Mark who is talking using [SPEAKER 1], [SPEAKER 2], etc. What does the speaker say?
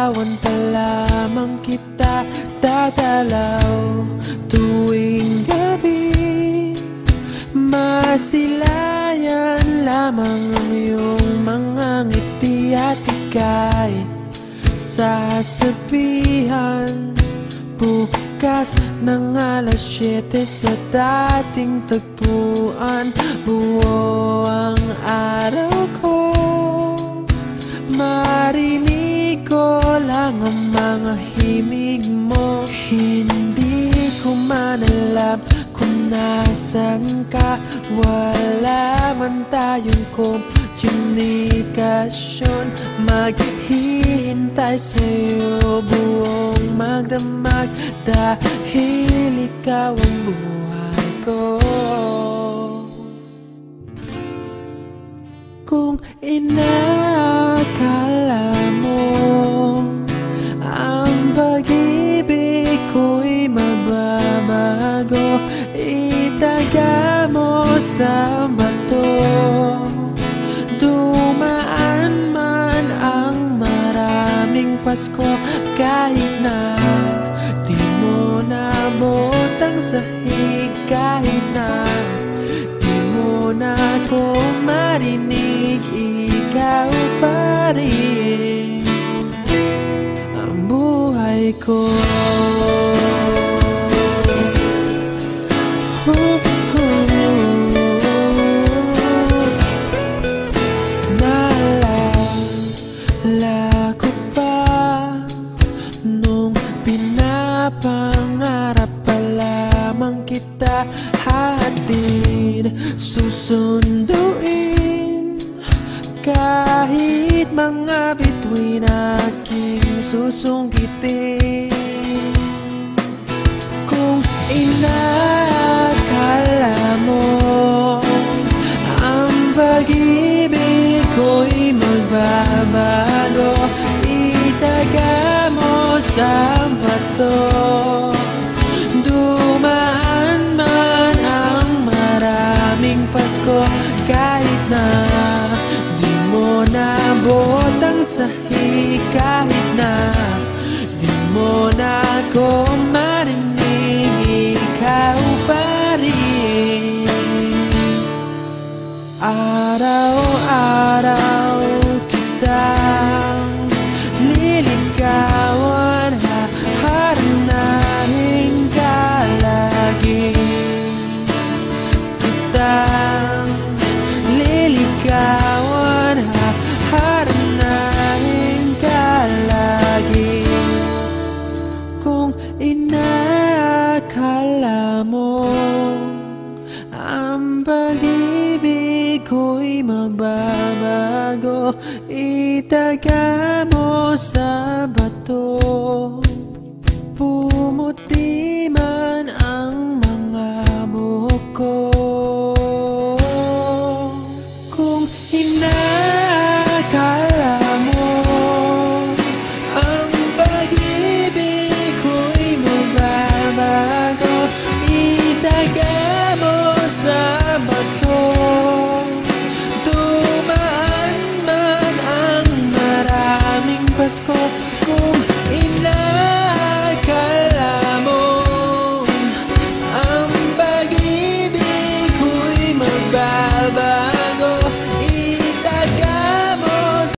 [SPEAKER 1] Liligawan pa lamang kita dadalaw tuwing gabi. Masilayan lamang ang iyong mga ngiti at ika'y sasabihan bukas ng alas 7 sa dating tagpuan. Buo ang araw ko, marinig ko lang ang mga himig mo. Hindi ko man alam kung nasan ka, wala man tayong komunikasyon. Maghihintay sa'yo buong magdamag dahil ikaw ang buhay ko. Kung inakala mo ang pag-ibig ko'y mababago, itaga mo sa bato. Dumaan man ang maraming Pasko, kahit na di mo naabot ang sahig, kahit na di mo na ako marinig, ikaw pa rin ang buhay ko. Naalala ko pa nung pinapangarap pa lamang kita, hatid susunduin kahit mga bituin aking susungkitin. Kung inakala mo ang pag-ibig ko'y magbabago, itaga mo sa bato. Dumaan man ang maraming Pasko, kahit na di mo naabot ang sahig, kahit na di mo na ako marinig, ikaw pa rin. Araw-araw kitang liligawan, haharanahin ka lagi. Kitang liligawan, haharanahin ka lagi. Kung inakala mo ang pag-ibig ko'y magbabago, itaga mo sa bato. Pumuti man ang mga buhok ko. Kung inakala mo ang pag-ibig ko'y magbabago, itaga mo sa bato. Dumaan man ang maraming Pasko, kung ina